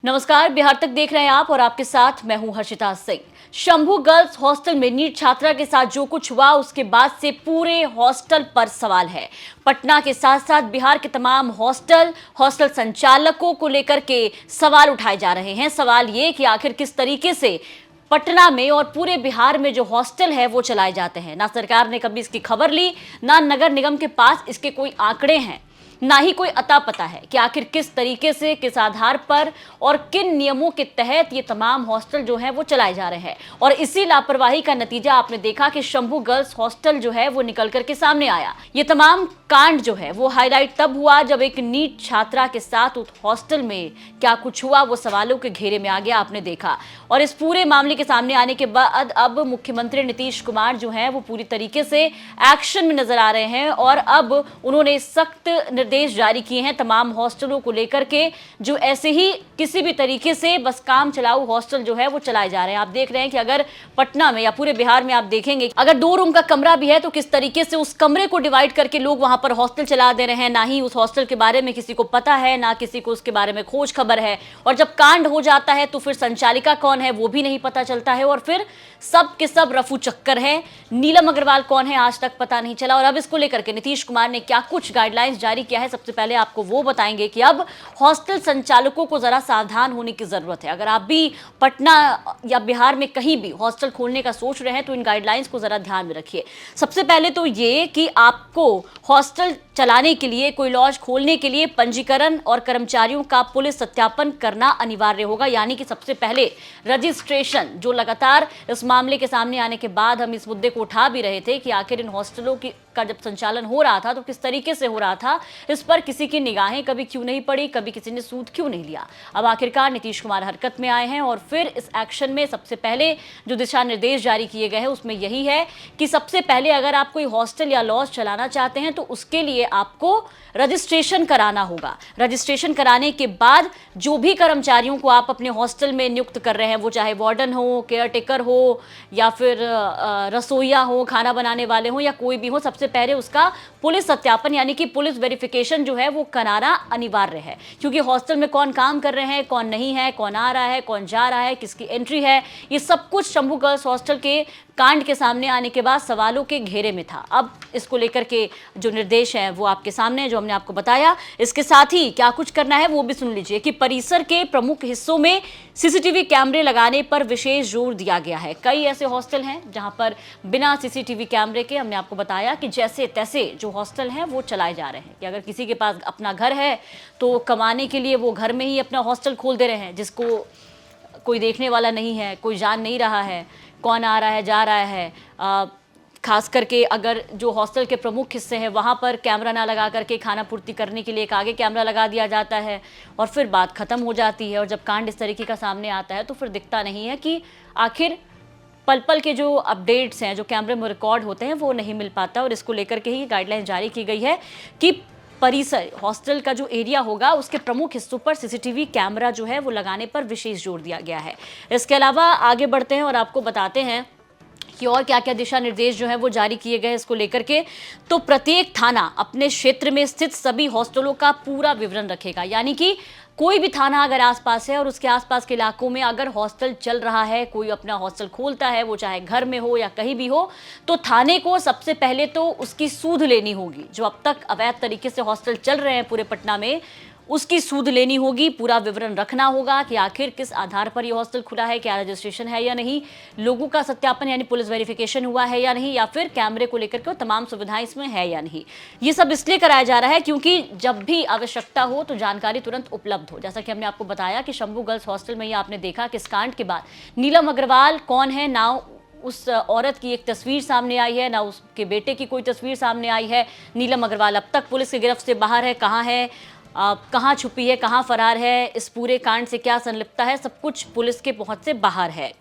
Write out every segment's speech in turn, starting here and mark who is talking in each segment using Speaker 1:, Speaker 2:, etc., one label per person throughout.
Speaker 1: नमस्कार, बिहार तक देख रहे हैं आप और आपके साथ मैं हूं हर्षिता सिंह। शंभू गर्ल्स हॉस्टल में नीट छात्रा के साथ जो कुछ हुआ उसके बाद से पूरे हॉस्टल पर सवाल है। पटना के साथ साथ बिहार के तमाम हॉस्टल संचालकों को लेकर के सवाल उठाए जा रहे हैं। सवाल ये कि आखिर किस तरीके से पटना में और पूरे बिहार में जो हॉस्टल है वो चलाए जाते हैं। ना सरकार ने कभी इसकी खबर ली, ना नगर निगम के पास इसके कोई आंकड़े हैं, ना ही कोई अता पता है कि आखिर किस तरीके से, किस आधार पर और किन नियमों के तहत ये तमाम हॉस्टल जो है वो चलाए जा रहे हैं। और इसी लापरवाही का नतीजा आपने देखा कि शंभू गर्ल्स हॉस्टल जो है वो निकल करके सामने आया। ये तमाम कांड जो है वो हाईलाइट तब हुआ जब एक नीट छात्रा के साथ उस हॉस्टल में क्या कुछ हुआ वो सवालों के घेरे में आ गया, आपने देखा। और इस पूरे मामले के सामने आने के बाद अब मुख्यमंत्री नीतीश कुमार जो है वो पूरी तरीके से एक्शन में नजर आ रहे हैं और अब उन्होंने सख्त निर्देश जारी किए हैं तमाम हॉस्टलों को लेकर के, जो ऐसे ही किसी भी तरीके से बस काम चलाऊ हॉस्टल जो है वो चलाए जा रहे हैं। आप देख रहे हैं कि अगर पटना में या पूरे बिहार में आप देखेंगे, अगर 2 रूम का कमरा भी है तो किस तरीके से उस कमरे को डिवाइड करके लोग वहां पर हॉस्टल चला दे रहे हैं। ना ही उस हॉस्टल के बारे में किसी को पता है, ना किसी को उसके बारे में खोज खबर है। और जब कांड हो जाता है तो फिर संचालिका कौन है वो भी नहीं पता चलता है और फिर सब के सब रफू चक्कर है। नीलम अग्रवाल कौन है आज तक पता नहीं चला। और अब इसको लेकर के नीतीश कुमार ने क्या कुछ गाइडलाइंस जारी किया है, सबसे पहले आपको वो बताएंगे कि अब हॉस्टल संचालकों को जरा सावधान होने की जरूरत है। अगर आप भी पटना या बिहार में कहीं भी हॉस्टल खोलने का सोच रहे हैं तो इन गाइडलाइंस को जरा ध्यान में रखिए। सबसे पहले तो ये कि आपको हॉस्टल चलाने के लिए, कोई लॉज खोलने के लिए पंजीकरण और कर्मचारियों का पुलिस सत्यापन करना अनिवार्य होगा। यानी कि सबसे पहले रजिस्ट्रेशन, जो लगातार इस मामले के सामने आने के बाद हम इस मुद्दे को उठा भी रहे थे कि आखिर इन हॉस्टलों का जब संचालन हो रहा था तो किस तरीके से हो रहा था, इस पर किसी की निगाहें कभी क्यों नहीं पड़ी, कभी किसी ने सूद क्यों नहीं लिया। अब आखिरकार नीतीश कुमार हरकत में आए हैं और फिर इस एक्शन में सबसे पहले जो दिशा निर्देश जारी किए गए हैं उसमें यही है कि सबसे पहले अगर आप कोई हॉस्टल या लॉज चलाना चाहते हैं तो उसके लिए आपको रजिस्ट्रेशन कराना होगा। रजिस्ट्रेशन कराने के बाद जो भी कर्मचारियों को आप अपने हॉस्टल में नियुक्त कर रहे हैं, वो चाहे वार्डन हो, केयरटेकर हो या फिर रसोइया हो, खाना बनाने वाले हो या कोई भी हो, सबसे पहले उसका पुलिस सत्यापन यानी कि पुलिस वेरिफिकेशन जो है वो कराना अनिवार्य है। क्योंकि हॉस्टल में कौन काम कर रहे हैं, कौन नहीं है, कौन आ रहा है, कौन जा रहा है, किसकी एंट्री है, ये सब कुछ शंभू गर्ल्स हॉस्टल के कांड के सामने आने के बाद सवालों के घेरे में था। अब इसको लेकर के जो निर्देश है वो आपके सामने है, जो हमने आपको बताया। इसके साथ ही क्या कुछ करना है वो भी सुन लीजिए कि परिसर के प्रमुख हिस्सों में सीसीटीवी कैमरे लगाने पर विशेष जोर दिया गया है। कई ऐसे हॉस्टल हैं जहां पर बिना सीसीटीवी कैमरे के, हमने आपको बताया कि जैसे तैसे जो हॉस्टल हैं वो चलाए जा रहे हैं कि अगर किसी के पास अपना घर है तो कमाने के लिए वो घर में ही अपना हॉस्टल खोल दे रहे हैं, जिसको कोई देखने वाला नहीं है, कोई जान नहीं रहा है कौन आ रहा है, जा रहा है। खास करके अगर जो हॉस्टल के प्रमुख हिस्से हैं वहाँ पर कैमरा ना लगा करके खाना पूर्ति करने के लिए एक आगे कैमरा लगा दिया जाता है और फिर बात खत्म हो जाती है। और जब कांड इस तरीके का सामने आता है तो फिर दिखता नहीं है कि आखिर पल पल के जो अपडेट्स हैं, जो कैमरे में रिकॉर्ड होते हैं, वो नहीं मिल पाता। और इसको लेकर के ही गाइडलाइन जारी की गई है कि परिसर, हॉस्टल का जो एरिया होगा उसके प्रमुख हिस्सों पर सीसीटीवी कैमरा जो है वो लगाने पर विशेष जोर दिया गया है। इसके अलावा आगे बढ़ते हैं और आपको बताते हैं कि और क्या क्या दिशा निर्देश जो है वो जारी किए गए इसको लेकर के। तो प्रत्येक थाना अपने क्षेत्र में स्थित सभी हॉस्टलों का पूरा विवरण रखेगा। यानी कि कोई भी थाना अगर आसपास है और उसके आसपास के इलाकों में अगर हॉस्टल चल रहा है, कोई अपना हॉस्टल खोलता है, वो चाहे घर में हो या कहीं भी हो, तो थाने को सबसे पहले तो उसकी सूद लेनी होगी। जो अब तक अवैध तरीके से हॉस्टल चल रहे हैं पूरे पटना में, उसकी सूद लेनी होगी, पूरा विवरण रखना होगा कि आखिर किस आधार पर ये हॉस्टल खुला है, क्या रजिस्ट्रेशन है या नहीं, लोगों का सत्यापन यानी पुलिस वेरिफिकेशन हुआ है या नहीं, या फिर कैमरे को लेकर के तमाम सुविधाएं इसमें है या नहीं। ये सब इसलिए कराया जा रहा है क्योंकि जब भी आवश्यकता हो तो जानकारी तुरंत उपलब्ध हो। जैसा कि हमने आपको बताया कि शंभू गर्ल्स हॉस्टल में ये आपने देखा कि इस कांड के बाद नीलम अग्रवाल कौन है, ना उस औरत की एक तस्वीर सामने आई है, ना उसके बेटे की कोई तस्वीर सामने आई है। नीलम अग्रवाल अब तक पुलिस की गिरफ्त से बाहर है, कहाँ है, कहाँ छुपी है, कहाँ फरार है, इस पूरे कांड से क्या संलिप्तता है, सब कुछ पुलिस के पहुंच से बाहर है।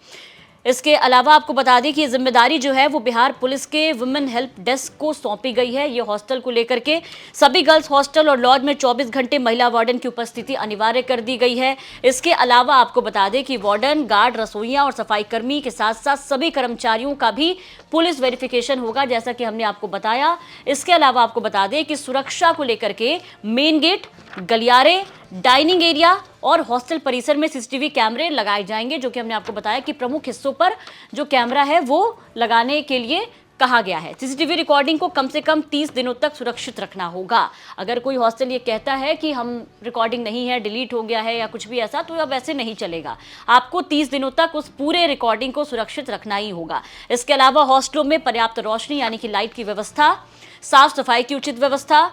Speaker 1: इसके अलावा आपको बता दें कि ये जिम्मेदारी जो है वो बिहार पुलिस के वुमेन हेल्प डेस्क को सौंपी गई है। ये हॉस्टल को लेकर के सभी गर्ल्स हॉस्टल और लॉज में 24 घंटे महिला वार्डन की उपस्थिति अनिवार्य कर दी गई है। इसके अलावा आपको बता दें कि वार्डन, गार्ड, रसोइया और सफाई कर्मी के साथ साथ सभी कर्मचारियों का भी पुलिस वेरिफिकेशन होगा, जैसा कि हमने आपको बताया। इसके अलावा आपको बता दें कि सुरक्षा को लेकर के मेन गेट, गलियारे, डाइनिंग एरिया और हॉस्टल परिसर में सीसीटीवी कैमरे लगाए जाएंगे, जो कि हमने आपको बताया कि प्रमुख हिस्सों पर जो कैमरा है वो लगाने के लिए कहा गया है। सीसीटीवी रिकॉर्डिंग को कम से कम 30 दिनों तक सुरक्षित रखना होगा। अगर कोई हॉस्टल ये कहता है कि हम रिकॉर्डिंग नहीं है, डिलीट हो गया है या कुछ भी ऐसा, तो अब ऐसे नहीं चलेगा। आपको 30 दिनों तक उस पूरे रिकॉर्डिंग को सुरक्षित रखना ही होगा। इसके अलावा हॉस्टलों में पर्याप्त रोशनी यानी कि लाइट की व्यवस्था, साफ सफाई की उचित व्यवस्था।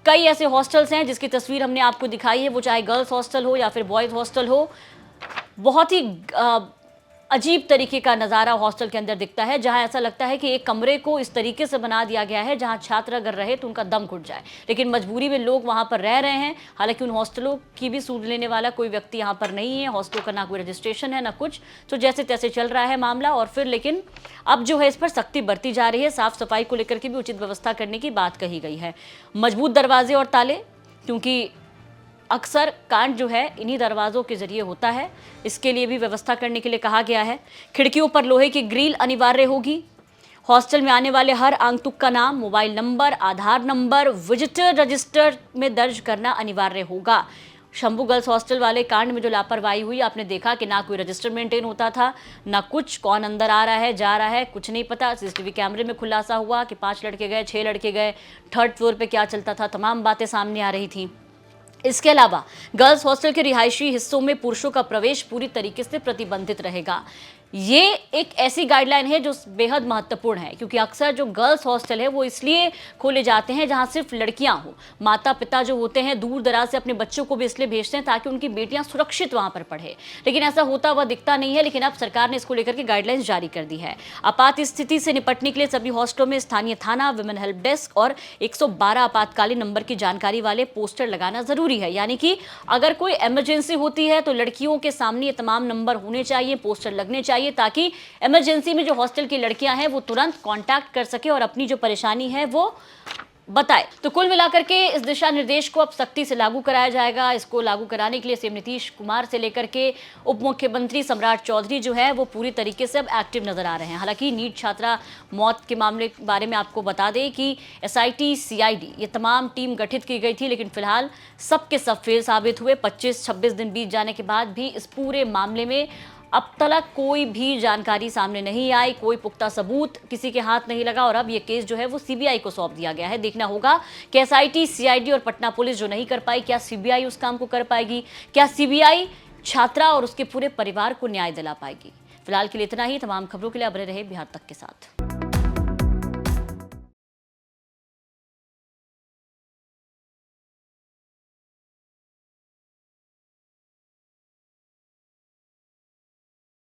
Speaker 1: कई ऐसे हॉस्टल्स हैं जिसकी तस्वीर हमने आपको दिखाई है, वो चाहे गर्ल्स हॉस्टल हो या फिर बॉयज हॉस्टल हो। बहुत ही अजीब तरीके का नज़ारा हॉस्टल के अंदर दिखता है, जहां ऐसा लगता है कि एक कमरे को इस तरीके से बना दिया गया है जहां छात्र अगर रहे तो उनका दम घुट जाए, लेकिन मजबूरी में लोग वहां पर रह रहे हैं। हालांकि उन हॉस्टलों की भी सूद लेने वाला कोई व्यक्ति यहां पर नहीं है। हॉस्टलों का ना कोई रजिस्ट्रेशन है ना कुछ, तो जैसे तैसे चल रहा है मामला। और फिर लेकिन अब जो है इस पर सख्ती बरती जा रही है। साफ सफाई को लेकर के भी उचित व्यवस्था करने की बात कही गई है। मजबूत दरवाजे और ताले, क्योंकि अक्सर कांड जो है इन्हीं दरवाज़ों के जरिए होता है, इसके लिए भी व्यवस्था करने के लिए कहा गया है। खिड़कियों पर लोहे की ग्रिल अनिवार्य होगी। हॉस्टल में आने वाले हर आगंतुक का नाम, मोबाइल नंबर, आधार नंबर विजिटर रजिस्टर में दर्ज करना अनिवार्य होगा। शंभू गर्ल्स हॉस्टल वाले कांड में जो लापरवाही हुई, आपने देखा कि ना कोई रजिस्टर मेंटेन होता था, ना कुछ, कौन अंदर आ रहा है जा रहा है कुछ नहीं पता। सीसीटीवी कैमरे में खुलासा हुआ कि 5 लड़के गए, 6 लड़के गए, थर्ड फ्लोर पे क्या चलता था, तमाम बातें सामने आ रही थी। इसके अलावा गर्ल्स हॉस्टल के रिहायशी हिस्सों में पुरुषों का प्रवेश पूरी तरीके से प्रतिबंधित रहेगा। ये एक ऐसी गाइडलाइन है जो बेहद महत्वपूर्ण है, क्योंकि अक्सर जो गर्ल्स हॉस्टल है वो इसलिए खोले जाते हैं जहां सिर्फ लड़कियां हो। माता पिता जो होते हैं दूर दराज से अपने बच्चों को भी इसलिए भेजते हैं ताकि उनकी बेटियां सुरक्षित वहां पर पढ़े, लेकिन ऐसा होता हुआ दिखता नहीं है। लेकिन अब सरकार ने इसको लेकर के गाइडलाइंस जारी कर दी है। आपात स्थिति से निपटने के लिए सभी हॉस्टलों में स्थानीय थाना, विमेन हेल्प डेस्क और 112 आपातकालीन नंबर की जानकारी वाले पोस्टर लगाना जरूरी है। यानी कि अगर कोई इमरजेंसी होती है तो लड़कियों के सामने ये तमाम नंबर होने चाहिए, पोस्टर लगने चाहिए, ताकि इमरजेंसी में जो हॉस्टल की लड़कियां हैं वो तुरंत कांटेक्ट कर सके और अपनी जो परेशानी है वो बताए। तो कुल मिलाकर के इस दिशा निर्देश को अब सख्ती से लागू कराया जाएगा। इसको लागू कराने के लिए सीएम नीतीश कुमार से लेकर के उप मुख्यमंत्री सम्राट चौधरी जो है वो पूरी तरीके से अब एक्टिव नजर आ रहे हैं। हालांकि नीट छात्रा मौत के मामले के बारे में आपको बता दें कि एसआईटी, सीआईडी ये तमाम टीम गठित की गई थी, लेकिन फिलहाल सबके सब फेल साबित हुए। 25-26 दिन बीत जाने के बाद भी इस पूरे मामले में अब तक कोई भी जानकारी सामने नहीं आई, कोई पुख्ता सबूत किसी के हाथ नहीं लगा और अब ये केस जो है वो सीबीआई को सौंप दिया गया है। देखना होगा कि एसआईटी, सीआईडी और पटना पुलिस जो नहीं कर पाई, क्या सीबीआई उस काम को कर पाएगी? क्या सीबीआई छात्रा और उसके पूरे परिवार को न्याय दिला पाएगी? फिलहाल के लिए इतना ही। तमाम खबरों के लिए अब रहे बिहार तक के साथ।